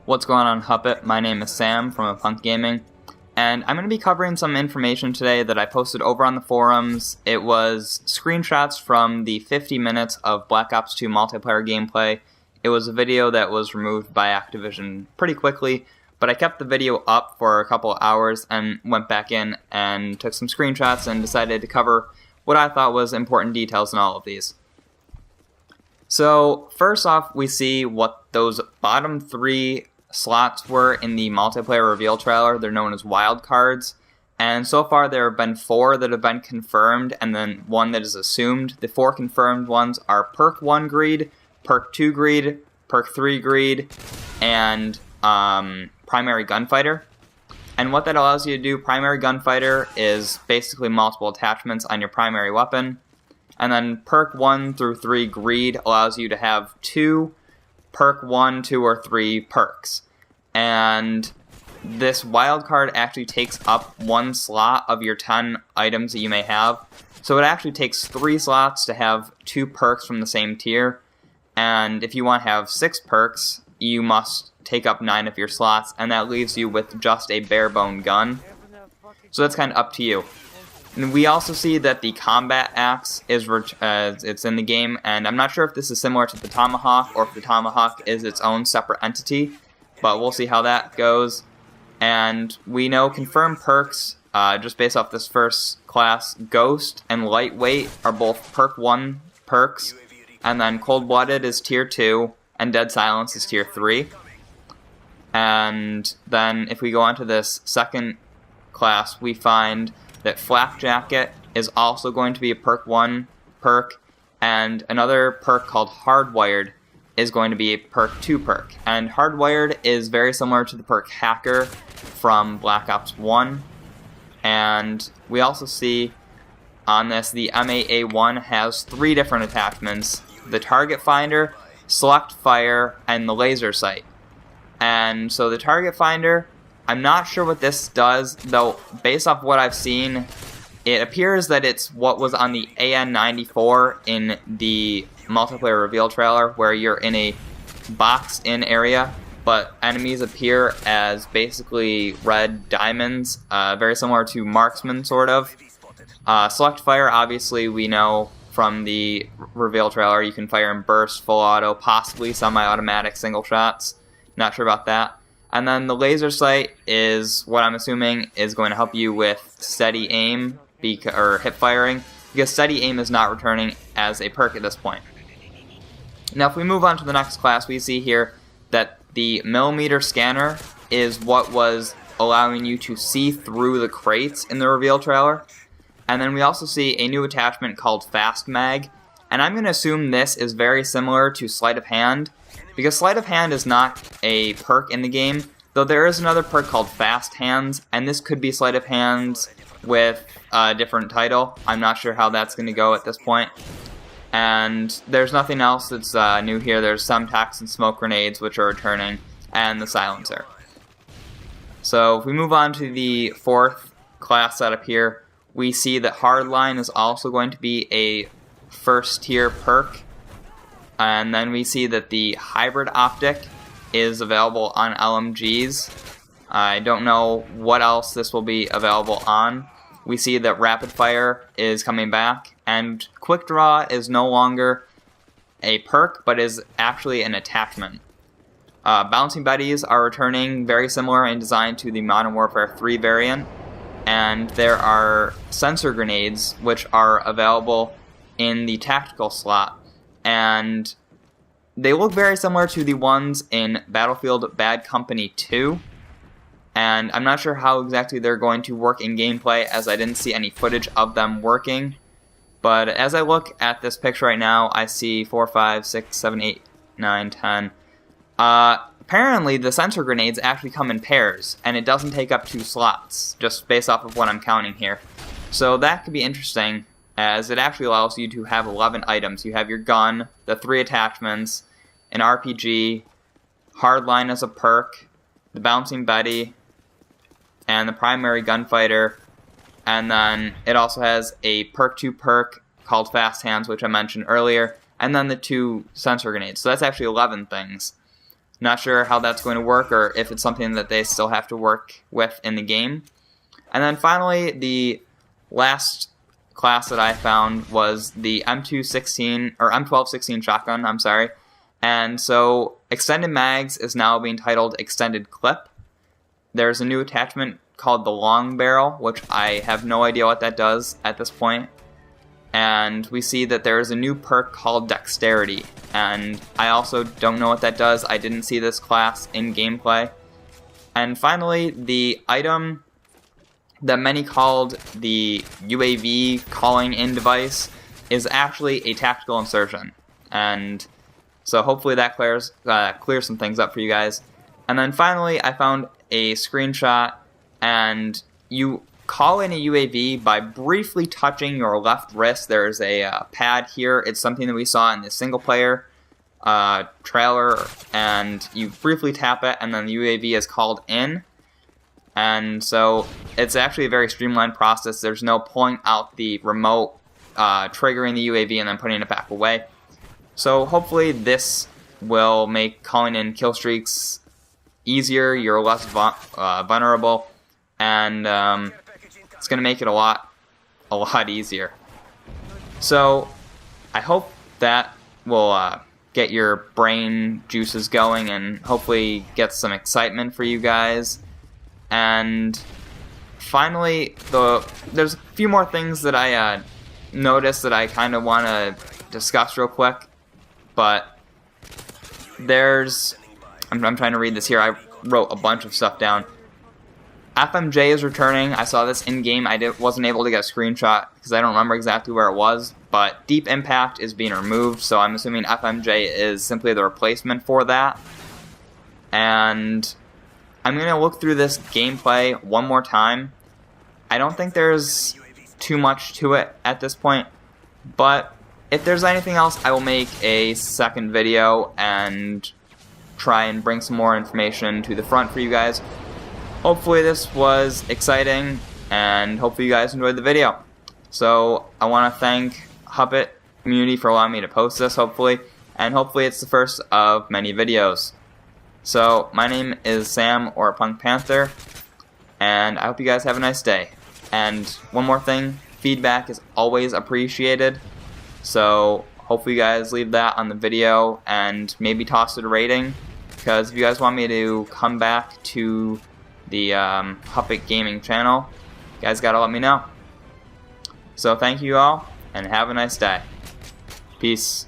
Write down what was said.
What's going on, Huppit? My name is Sam from HupitGaming, and I'm going to be covering some information today that I posted over on the forums. It was screenshots from the 50 minutes of Black Ops 2 multiplayer gameplay. It was a video that was removed by Activision pretty quickly, but I kept the video up for a couple of hours and went back in and took some screenshots and decided to cover what I thought was important details in all of these. So first off, we see what those bottom three slots were in the multiplayer reveal trailer. They're known as wild cards, and so far there have been 4 that have been confirmed and then 1 that is assumed. The 4 confirmed ones are Perk 1 Greed, Perk 2 Greed, Perk 3 Greed, and Primary Gunfighter. And what that allows you to do, Primary Gunfighter, is basically multiple attachments on your primary weapon. And then Perk 1 through 3 Greed allows you to have 2 Perk 1, 2, or 3 perks. And this wildcard actually takes up 1 slot of your 10 items that you may have. So it actually takes 3 slots to have 2 perks from the same tier. And if you want to have 6 perks, you must take up 9 of your slots, and that leaves you with just a bare bone gun. So that's kind of up to you. And we also see that the combat axe is it's in the game, and I'm not sure if this is similar to the tomahawk or if the tomahawk is its own separate entity, but we'll see how that goes. And we know confirmed perks, just based off this first class, Ghost and Lightweight are both Perk 1 perks, and then Cold-Blooded is Tier 2, and Dead Silence is Tier 3. And then if we go on to this second class, we find that Flak Jacket is also going to be a Perk 1 perk, and another perk called Hardwired is going to be a Perk 2 perk. And Hardwired is very similar to the perk Hacker from Black Ops 1. And we also see on this the MAA1 has 3 different attachments: the Target Finder, Select Fire, and the Laser Sight. And so the Target Finder, I'm not sure what this does, though based off what I've seen, it appears that it's what was on the AN-94 in the multiplayer reveal trailer, where you're in a boxed-in area, but enemies appear as basically red diamonds, very similar to Marksman, sort of. Select Fire, obviously, we know from the reveal trailer, you can fire in burst, full auto, possibly semi-automatic single shots. Not sure about that. And then the Laser Sight is what I'm assuming is going to help you with steady aim or hip firing, because steady aim is not returning as a perk at this point. Now if we move on to the next class, we see here that the millimeter scanner is what was allowing you to see through the crates in the reveal trailer. And then we also see a new attachment called Fast Mag, and I'm going to assume this is very similar to Sleight of Hand, because Sleight of Hand is not a perk in the game, though there is another perk called Fast Hands, and this could be Sleight of Hands with a different title. I'm not sure how that's going to go at this point. And there's nothing else that's new here. There's Semtex and Smoke Grenades, which are returning, and the Silencer. So if we move on to the 4th class setup here, we see that Hardline is also going to be a first tier perk. And then we see that the Hybrid Optic is available on LMGs. I don't know what else this will be available on. We see that Rapid Fire is coming back, and Quick Draw is no longer a perk, but is actually an attachment. Bouncing Betties are returning, very similar in design to the Modern Warfare 3 variant, and there are Sensor Grenades, which are available in the tactical slot. And they look very similar to the ones in Battlefield Bad Company 2. And I'm not sure how exactly they're going to work in gameplay, as I didn't see any footage of them working. But as I look at this picture right now, I see 4, 5, 6, 7, 8, 9, 10. Apparently the sensor grenades actually come in pairs, and it doesn't take up 2 slots, just based off of what I'm counting here. So that could be interesting, as it actually allows you to have 11 items. You have your gun, the 3 attachments, an RPG, Hardline as a perk, the Bouncing Betty, and the Primary Gunfighter, and then it also has a Perk 2 perk called Fast Hands, which I mentioned earlier, and then the 2 Sensor Grenades. So that's actually 11 things. Not sure how that's going to work, or if it's something that they still have to work with in the game. And then finally, the last class that I found was the M1216 shotgun, I'm sorry. And so Extended Mags is now being titled Extended Clip. There's a new attachment called the Long Barrel, which I have no idea what that does at this point. And we see that there is a new perk called Dexterity, and I also don't know what that does. I didn't see this class in gameplay. And finally, the item that many called the UAV calling in device is actually a tactical insertion, and so hopefully that clears some things up for you guys. And then finally, I found a screenshot, and you call in a UAV by briefly touching your left wrist. There's a pad here. It's something that we saw in the single player trailer, and you briefly tap it, and then the UAV is called in. And so it's actually a very streamlined process. There's no pulling out the remote, triggering the UAV, and then putting it back away. So hopefully this will make calling in kill streaks easier. You're less vulnerable, and it's going to make it a lot easier. So I hope that will get your brain juices going and hopefully get some excitement for you guys. And finally, there's a few more things that I noticed that I kind of want to discuss real quick. But I'm trying to read this here. I wrote a bunch of stuff down. FMJ is returning. I saw this in-game. I wasn't able to get a screenshot because I don't remember exactly where it was. But Deep Impact is being removed, so I'm assuming FMJ is simply the replacement for that. And I'm going to look through this gameplay one more time. I don't think there's too much to it at this point, but if there's anything else, I will make a second video and try and bring some more information to the front for you guys. Hopefully this was exciting, and hopefully you guys enjoyed the video. So I want to thank Hupit community for allowing me to post this, hopefully, and hopefully it's the first of many videos. So my name is Sam, or Punk Panther, and I hope you guys have a nice day. And one more thing, feedback is always appreciated. So hopefully you guys leave that on the video and maybe toss it a rating, because if you guys want me to come back to the HupitGaming channel, you guys gotta let me know. So thank you all, and have a nice day. Peace.